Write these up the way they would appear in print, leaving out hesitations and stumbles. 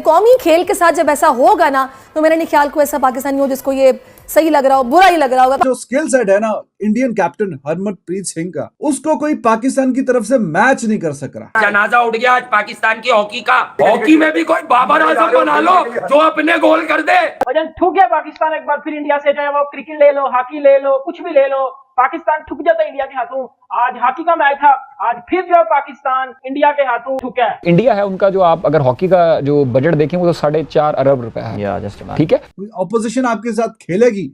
कौमी खेल के साथ जब ऐसा होगा ना, तो मेरा नहीं ख्याल कोई ऐसा पाकिस्तानी हो जिसको ये सही लग रहा हो, बुरा ही लग रहा होगा। जो स्किल सेट है ना इंडियन कैप्टन हरमनप्रीत सिंह का, उसको कोई पाकिस्तान की तरफ से मैच नहीं कर सक रहा। जनाजा उठ गया आज पाकिस्तान की हॉकी का। हॉकी में भी कोई बाबर आजम बना लो जो अपने गोल कर दे। वजन ठुक गया पाकिस्तान एक बार फिर इंडिया से, चाहे वो क्रिकेट ले लो, हॉकी ले लो, कुछ भी ले लो, पाकिस्तान ठुक जाता है इंडिया के हाथों। आज हॉकी का मैच था, आज फिर जो पाकिस्तान इंडिया के हाथों ठुका है। इंडिया है उनका, जो आप अगर हॉकी का जो बजट देखें वो तो 4.5 अरब रुपए है। ठीक है, ऑपोजिशन आपके साथ खेलेगी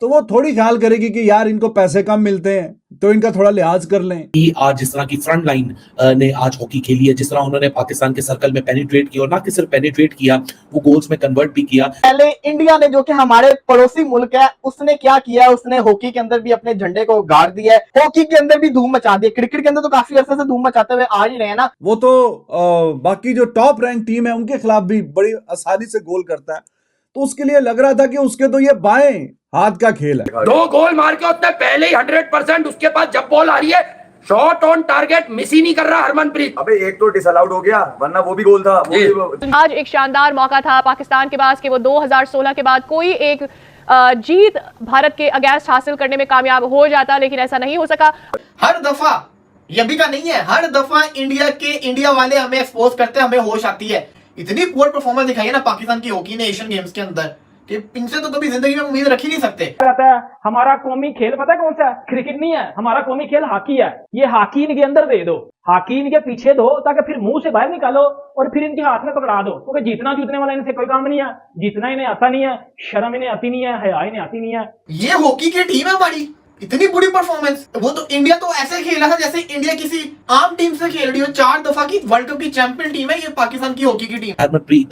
तो वो थोड़ी ख्याल करेगी कि यार इनको पैसे कम मिलते हैं तो इनका थोड़ा लिहाज कर लें। आज जिस तरह की फ्रंट लाइन ने आज हॉकी खेली है, जिस तरह उन्होंने पाकिस्तान के सर्कल में पेनिट्रेट किया, और ना कि सिर्फ पेनिट्रेट किया, वो गोल्स में कन्वर्ट भी किया। पहले इंडिया ने, जो कि हमारे पड़ोसी मुल्क है, उसने क्या किया, उसने हॉकी के अंदर भी अपने झंडे को गाड़ दिया है, हॉकी के अंदर भी धूम मचा दी। क्रिकेट के अंदर तो काफी अरसे से धूम मचाते हुए आ ही रहे हैं ना। वो तो बाकी जो टॉप रैंक टीम है उनके खिलाफ भी बड़ी आसानी से गोल करता है, तो उसके लिए लग रहा था कि उसके तो ये बाएं हाथ का खेल है। 2 गोल मार के उसने पहले ही 100%, उसके पास जब बॉल आ रही है शॉट ऑन टारगेट मिस ही नहीं कर रहा हरमनप्रीत। अबे एक तो डिसअलाउड हो गया, वरना वो भी गोल था। आज एक शानदार मौका था पाकिस्तान के पास कि वो 2016 के बाद कोई एक जीत भारत के अगेंस्ट हासिल करने में कामयाब हो जाता, लेकिन ऐसा नहीं हो सका। हर दफा ये भी का नहीं है, हर दफा इंडिया वाले हमें एक्सपोज करते हैं, हमें होश आती है। इतनी पुअर परफॉर्मेंस दिखाई है ना पाकिस्तान की हॉकी ने एशियन गेम्स के अंदर कि इनसे तो कभी जिंदगी में उम्मीद रख ही नहीं सकते। कहता है हमारा कौमी खेल पता है कौन सा है? क्रिकेट नहीं है, हमारा कौमी खेल हॉकी है। ये हॉकी इनके अंदर दे दो, हॉकी इनके पीछे दो, ताकि फिर मुंह से बाहर निकालो और फिर इनके हाथ में पकड़ा दो, क्योंकि जीतना जीतने वाला इनसे कोई काम नहीं है। जीतना इन्हें आता नहीं है, शर्म इन्हें आती नहीं है, हया इन्हें आती नहीं है। ये हॉकी की टीम है हमारी, इतनी बुरी परफॉर्मेंस। वो तो इंडिया तो ऐसे खेला था जैसे इंडिया किसी आम टीम से खेल रही हो। 4 दफा की वर्ल्ड कप की चैंपियन टीम है ये पाकिस्तान की हॉकी की टीम। हरमनप्रीत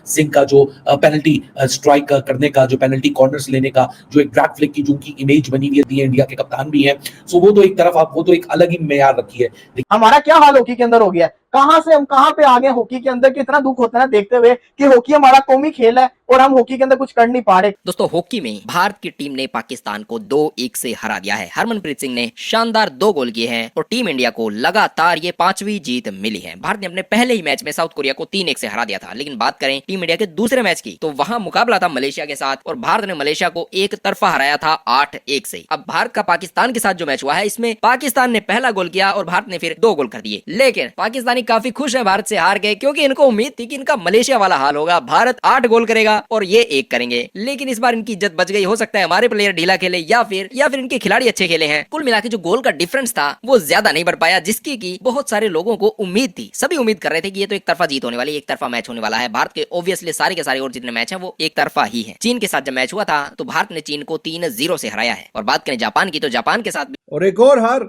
सिंह का जो पेनल्टी स्ट्राइक करने का, जो पेनल्टी कॉर्नर्स लेने का, जो एक ड्रैग फ्लिक की जो उनकी इमेज बनी हुई है, इंडिया के कप्तान भी है, सो वो तो एक तरफ आप वो तो एक अलग ही मेयार रखी है। हमारा क्या हाल हॉकी के अंदर हो गया है, कहां से हम कहां पे आ गए हॉकी के अंदर। कितना दुख होता है ना देखते हुए कि हॉकी हमारा कौमी खेल है और हम हॉकी के अंदर कुछ कर नहीं पा रहे। दोस्तों, हॉकी में भारत की टीम ने पाकिस्तान को 2-1 से हरा दिया है। हरमनप्रीत सिंह ने शानदार 2 गोल किए हैं और टीम इंडिया को लगातार ये 5वीं जीत मिली है। भारत ने अपने पहले ही मैच में साउथ कोरिया को 3-1 से हरा दिया था, लेकिन बात करें टीम इंडिया के दूसरे मैच की तो वहां मुकाबला था मलेशिया के साथ और भारत ने मलेशिया को एक तरफा हराया था 8-1 से। अब भारत का पाकिस्तान के साथ जो मैच हुआ है, इसमें पाकिस्तान ने पहला गोल किया और भारत ने फिर 2 गोल कर दिए, लेकिन पाकिस्तानी काफी खुश है भारत से हार गए, क्योंकि इनको उम्मीद थी कि इनका मलेशिया वाला हाल होगा, भारत 8 गोल करेगा और ये 1 करेंगे। लेकिन इस बार इनकी इज्जत बच गई। हो सकता है हमारे प्लेयर ढीला खेले या फिर इनके खिलाड़ी अच्छे खेले हैं। कुल मिला के जो गोल का डिफरेंस था वो ज्यादा नहीं बढ़ पाया, जिसकी की बहुत सारे लोगों को उम्मीद थी। सभी उम्मीद कर रहे थे कि ये तो एक तरफा जीत होने वाली, एक तरफा मैच होने वाला है। भारत के ऑब्वियसली सारे के सारे और जितने मैच हैं वो एक तरफा ही है। चीन के साथ जब मैच हुआ था तो भारत ने चीन को 3-0 से हराया है। और बात करें जापान की तो जापान के साथ भी और एक और हार,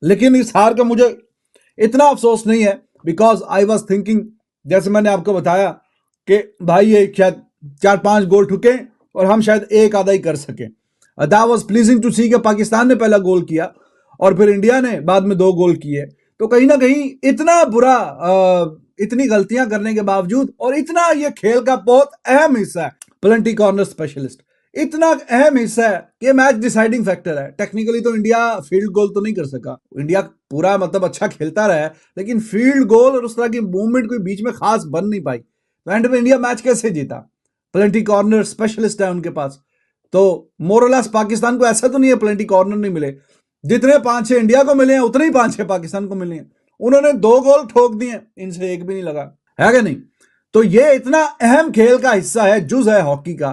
लेकिन इस हार का मुझे इतना अफसोस नहीं है, बिकॉज आई वॉज थिंकिंग, जैसे मैंने आपको बताया कि भाई ये शायद 4-5 गोल ठुके और हम शायद एक आधा ही कर सके। दैट वाज प्लीजिंग टू सी कि पाकिस्तान ने पहला गोल किया और फिर इंडिया ने बाद में 2 गोल किए। तो कहीं ना कहीं इतना बुरा, इतनी गलतियां करने के बावजूद, और इतना ये खेल का बहुत अहम हिस्सा है पेनल्टी कॉर्नर स्पेशलिस्ट, इतना अहम हिस्सा है कि मैच डिसाइडिंग फैक्टर है। टेक्निकली तो इंडिया फील्ड गोल तो नहीं कर सका, इंडिया पूरा मतलब अच्छा खेलता रहा है, लेकिन फील्ड गोल और उस तरह की मूवमेंट कोई बीच में खास बन नहीं पाई। तो एंड में इंडिया मैच कैसे जीता? पेनल्टी कॉर्नर स्पेशलिस्ट है उनके पास। तो मोरलेस पाकिस्तान को ऐसा तो नहीं है पेनल्टी कॉर्नर नहीं मिले, जितने 5-6 इंडिया को मिले हैं उतने ही 5-6 पाकिस्तान को मिले हैं। उन्होंने 2 गोल ठोक दिए, इनसे एक भी नहीं लगा, है कि नहीं? तो ये इतना अहम खेल का हिस्सा है, जुज है हॉकी का,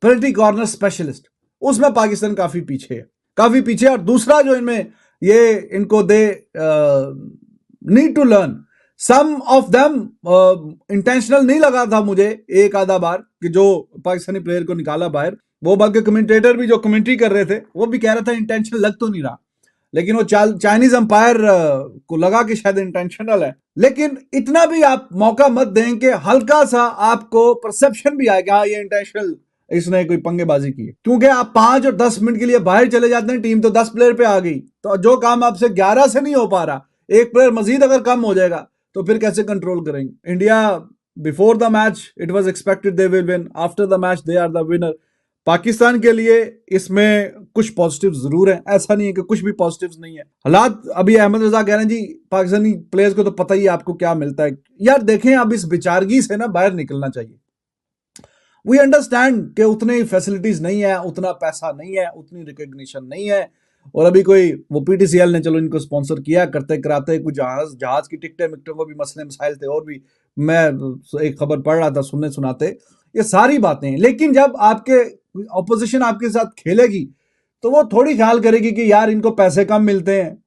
पेनल्टी कॉर्नर स्पेशलिस्ट। उसमें पाकिस्तान काफी पीछे है, काफी पीछे। और दूसरा जो इनमें ये इनको they need to learn some of them, intentional नहीं लगा था मुझे एक आधा बार कि जो पाकिस्तानी प्लेयर को निकाला बाहर, वो बल्कि कमेंटेटर भी जो कमेंट्री कर रहे थे वो भी कह रहा था इंटेंशनल लग तो नहीं रहा, लेकिन वो चाइनीज अंपायर को लगा कि शायद इंटेंशनल है। लेकिन इतना भी आप मौका मत दें कि हल्का सा आपको परसेप्शन भी आएगा ये इंटेंशनल, इसने कोई पंगेबाजी की। क्योंकि आप 5 और 10 मिनट के लिए बाहर चले जाते हैं, टीम तो 10 प्लेयर पे आ गई, तो जो काम आपसे 11 से नहीं हो पा रहा, एक प्लेयर मजीद अगर कम हो जाएगा तो फिर कैसे कंट्रोल करेंगे? India before the match it was expected they will win, after the match they are the winner. Pakistan के लिए इसमें कुछ पॉजिटिव जरूर है, ऐसा नहीं है कि कुछ भी पॉजिटिव्स नहीं है। हालात अभी अहमद रजा कह रहे हैं जी पाकिस्तानी प्लेयर्स को तो पता ही है आपको क्या मिलता है। यार देखें, अब इस बेचारगी से ना बाहर निकलना चाहिए। वी अंडरस्टैंड कि उतनी फैसिलिटीज नहीं है, उतना पैसा नहीं है, उतनी रिकॉग्निशन नहीं है, और अभी कोई वो पीटीसीएल ने चलो इनको स्पॉन्सर किया, करते कराते कुछ जहाज की टिकटें मिकटों को भी मसले मसाइल थे, और भी मैं एक खबर पढ़ रहा था सुनने सुनाते, ये सारी बातें हैं। लेकिन जब आपके ऑपोजिशन आपके साथ खेलेगी तो वो थोड़ी ख्याल करेगी कि यार इनको पैसे कम मिलते हैं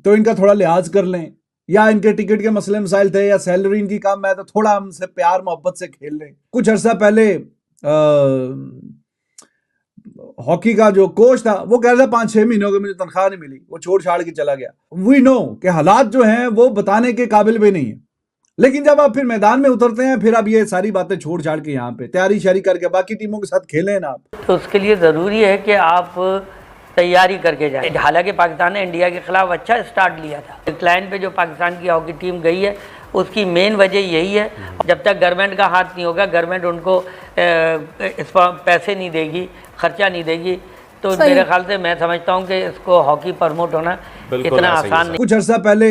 तो इनका थोड़ा लिहाज कर लें, या इनके टिकट के मसले मसाइल थे, या सैलरी इनकी कम है तो थोड़ा हमसे प्यार मोहब्बत से खेल लें। कुछ अर्सा पहले हॉकी का जो कोच था वो कह रहा था 5-6 महीनों की मुझे तनख्वाह नहीं मिली, वो छोड़ छाड़ के चला गया। वी नो कि हालात जो हैं वो बताने के काबिल भी नहीं है, लेकिन जब आप फिर मैदान में उतरते हैं फिर आप ये सारी बातें छोड़ छाड़ के यहाँ पे तैयारी शारी करके बाकी टीमों के साथ खेलें ना आप। तो उसके लिए ज़रूरी है कि आप तैयारी करके जाए। हालांकि पाकिस्तान ने इंडिया के खिलाफ अच्छा स्टार्ट लिया था। डिक्लाइन पे जो पाकिस्तान की हॉकी टीम गई है उसकी मेन वजह यही है, जब तक गवर्नमेंट का हाथ नहीं होगा, गवर्नमेंट उनको इस पर पैसे नहीं देगी, खर्चा नहीं देगी, तो मेरे ख्याल से मैं समझता हूँ कि इसको हॉकी प्रमोट होना इतना आसान नहीं। कुछ अर्सा पहले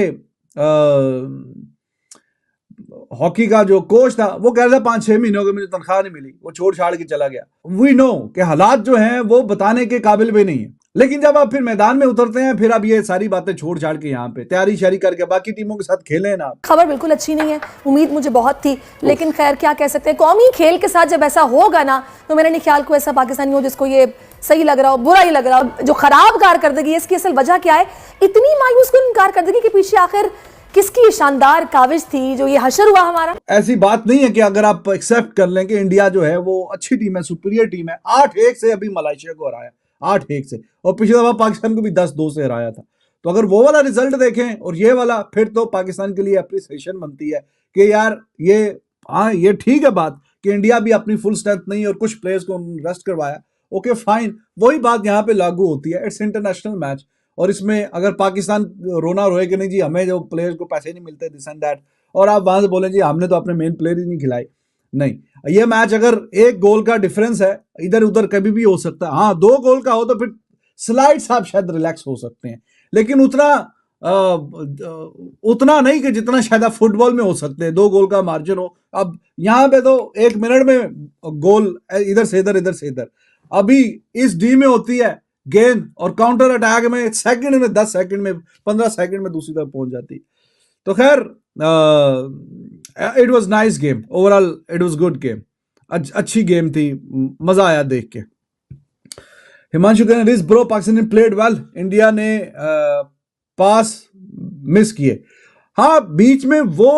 हॉकी का जो कोच था वो कह रहा था 5-6 महीनों की मुझे तनख्वाह नहीं मिली, वो छोड़ छाड़ के चला गया। वी नो कि हालात जो हैं वो बताने के काबिल भी नहीं है, लेकिन जब आप फिर मैदान में उतरते हैं फिर आप ये सारी बातें छोड़ छाड़ के यहाँ पे तैयारी शारी करके बाकी टीमों के साथ खेलें ना आप। खबर बिल्कुल अच्छी नहीं है, उम्मीद मुझे बहुत थी, लेकिन खैर क्या कह सकते हैं। कौमी खेल के साथ जब ऐसा होगा ना तो मेरे नहीं ख्याल को ऐसा पाकिस्तानी हो जिसको ये सही लग रहा हो, बुरा ही लग रहा हो, जो खराब कारकर्दगी है, इसकी असल वजह क्या है, इतनी मायूस कुन कारकर्दगी के पीछे आखिर किसकी शानदार काविश थी जो ये हशर हुआ हमारा। ऐसी बात नहीं है कि अगर आप एक्सेप्ट कर लें कि इंडिया जो है वो अच्छी टीम है, सुपीरियर टीम है, 8-1 से अभी मलेशिया को हराया, 8-1 से, और पिछली दफा पाकिस्तान को भी 10-2 से हराया था। तो अगर वो वाला रिजल्ट देखें और ये वाला, फिर तो पाकिस्तान के लिए अप्रिसिएशन बनती है कि यार ये ठीक है बात कि इंडिया भी अपनी फुल स्ट्रेंथ नहीं और कुछ प्लेयर्स को रेस्ट करवाया, ओके फाइन, वही बात यहाँ पे लागू होती है। इट्स इंटरनेशनल मैच, और इसमें अगर पाकिस्तान रोना रोए कि नहीं जी हमें जो प्लेयर्स को पैसे नहीं मिलते दिस एंड दैट, और आप वहां से बोलें जी हमने तो अपने मेन प्लेयर ही नहीं खिलाए, नहीं, ये मैच अगर 1 गोल का डिफरेंस है, इधर उधर कभी भी हो सकता है। हाँ 2 गोल का हो तो फिर स्लाइड्स आप शायद रिलैक्स हो सकते हैं, लेकिन उतना नहीं कि जितना शायद आप फुटबॉल में हो सकते हैं, 2 गोल का मार्जिन हो। अब यहाँ पे तो 1 मिनट में गोल इधर से इधर, इधर से इधर। अभी इस डी में होती है गेंद और काउंटर अटैक में सेकंड में 10 सेकंड में 15 सेकंड में दूसरी तरफ पहुंच जाती। तो खैर it was nice game, overall it was good game, अच्छी गेम थी, मजा आया देख के। हिमांशु कहने रिस ब्रो पाकिस्तान ने प्लेड वेल, इंडिया ने पास मिस किए। हाँ बीच में वो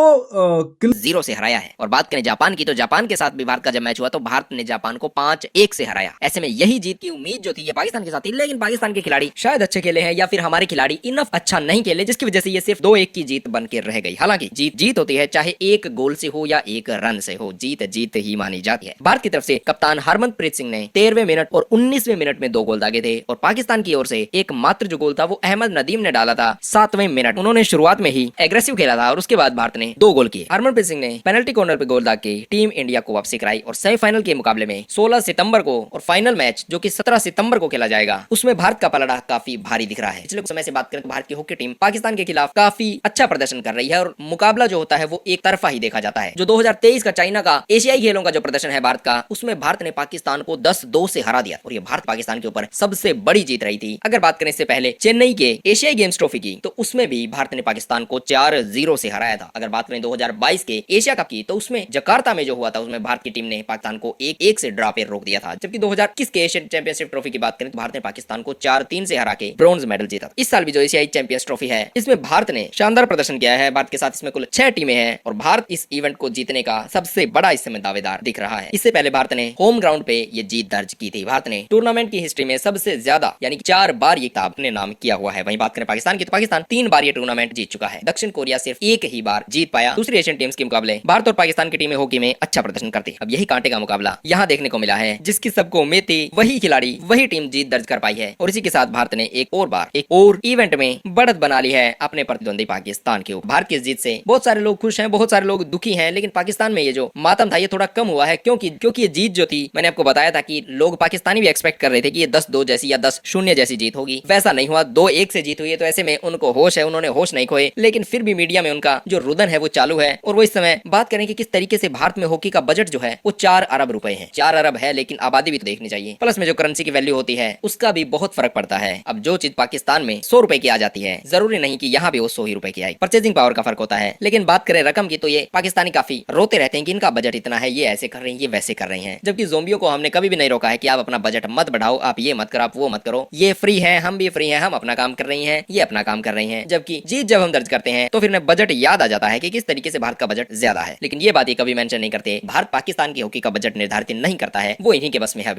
0 से हराया है। और बात करें जापान की, तो जापान के साथ भी भारत का जब मैच हुआ तो भारत ने जापान को 5-1 से हराया। ऐसे में यही जीत की उम्मीद जो थी ये पाकिस्तान के साथ थी, लेकिन पाकिस्तान के खिलाड़ी शायद अच्छे खेले हैं या फिर हमारे खिलाड़ी इनफ अच्छा नहीं खेले, जिसकी वजह से ये सिर्फ 2-1 की जीत बन के रह गई। हालांकि जीत होती है, चाहे 1 गोल से हो या 1 रन से हो, जीत ही मानी जाती है। भारत की तरफ से कप्तान हरमनप्रीत सिंह ने 13वें मिनट और 19वें मिनट में 2 गोल दागे थे, और पाकिस्तान की ओर से एकमात्र जो गोल था वो अहमद नदीम ने डाला था 7वें मिनट। उन्होंने शुरुआत में ही एग्रेसिव खेला था और उसके बाद भारत ने 2 गोल किए। हरमनप्रीत सिंह ने पेनल्टी कॉर्नर पे गोल दाग के टीम इंडिया को वापसी कराई, और सेमीफाइनल के मुकाबले में 16 सितंबर को और फाइनल मैच जो कि 17 सितंबर को खेला जाएगा उसमें भारत का पलड़ा काफी भारी दिख रहा है। पिछले कुछ समय से बात करें तो भारत की हॉकी टीम पाकिस्तान के खिलाफ काफी अच्छा प्रदर्शन कर रही है, और मुकाबला जो होता है वो एक तरफा ही देखा जाता है। जो 2023 का चाइना का एशियाई खेलों का जो प्रदर्शन है भारत का, उसमें भारत ने पाकिस्तान को 10-2 से हरा दिया, और ये भारत पाकिस्तान के ऊपर सबसे बड़ी जीत रही थी। अगर बात करें इससे पहले चेन्नई के एशियाई गेम्स ट्रॉफी की, तो उसमें भी भारत ने पाकिस्तान को 4-0 से हराया था। अगर बात करें 2022 के एशिया कप की, तो उसमें जकार्ता में जो हुआ था उसमें भारत की टीम ने पाकिस्तान को 1-1 से ड्रॉ पे रोक दिया था। जबकि 2021 के एशियन चैंपियनशिप ट्रॉफी की बात करें तो भारत ने पाकिस्तान को 4-3 से हरा के ब्रॉन्ज मेडल जीता। इस साल भी जो एशियाई चैंपियंस ट्रॉफी है इसमें भारत ने शानदार प्रदर्शन किया है। भारत के साथ इसमें कुल 6 टीमें हैं, और भारत इस इवेंट को जीतने का सबसे बड़ा इस समय दावेदार दिख रहा है। इससे पहले भारत ने होम ग्राउंड पे ये जीत दर्ज की थी। भारत ने टूर्नामेंट की हिस्ट्री में सबसे ज्यादा यानी 4 बार ये अपने नाम किया हुआ है। वहीं बात करें पाकिस्तान की, तो पाकिस्तान 3 बार ये टूर्नामेंट जीत चुका है। दक्षिण कोरिया कोरिया सिर्फ एक ही बार जीत पाया। दूसरी एशियन टीम्स के मुकाबले भारत और पाकिस्तान की टीमें हॉकी में अच्छा प्रदर्शन करती है। अब यही कांटे का मुकाबला यहाँ देखने को मिला है, जिसकी सबको उम्मीद थी वही खिलाड़ी वही टीम जीत दर्ज कर पाई है। और इसी के साथ भारत ने एक और इवेंट में बढ़त बना ली है अपने प्रतिद्वंदी पाकिस्तान के ऊपर। भारत की इस जीत से बहुत सारे लोग खुश हैं, बहुत सारे लोग दुखी हैं, लेकिन पाकिस्तान में ये जो मातम था ये थोड़ा कम हुआ है, क्योंकि ये जीत जो थी, मैंने आपको बताया था कि लोग पाकिस्तानी भी एक्सपेक्ट कर रहे थे कि ये 10-2 जैसी या 10-0 जैसी जीत होगी। वैसा नहीं हुआ, 2-1 से जीत हुई है। तो ऐसे में उनको होश है, उन्होंने होश नहीं खोए, लेकिन फिर भी मीडिया में उनका जो रुदन है वो चालू है। और वो इस समय बात करें कि किस तरीके से भारत में हॉकी का बजट जो है वो 4 अरब रुपए है। 4 अरब है, लेकिन आबादी भी तो देखनी चाहिए, प्लस में जो करेंसी की वैल्यू होती है उसका भी बहुत फर्क पड़ता है। अब जो चीज पाकिस्तान में 100 रुपए की आ जाती है, जरूरी नहीं कि यहाँ भी वो 100 ही रुपए की आए। परचेजिंग पावर का फर्क होता है। लेकिन बात करें रकम की तो ये पाकिस्तानी काफी रोते रहते हैं कि इनका बजट इतना है, ये ऐसे कर रहे हैं, ये वैसे कर रहे हैं। जबकि ज़ोंबियों को हमने कभी भी नहीं रोका है कि आप अपना बजट मत बढ़ाओ, आप ये मत करो, आप वो मत करो, ये फ्री है, हम भी फ्री हैं, हम अपना काम कर रही हैं, ये अपना काम कर रही हैं। जबकि जीत जब हम दर्ज करते हैं तो फिर बजट याद आ जाता है कि किस तरीके से भारत का बजट ज्यादा है। लेकिन ये बात ये कभी मेंशन नहीं करते, भारत पाकिस्तान की हॉकी का बजट निर्धारित नहीं करता है, वो इन्हीं के बस में है।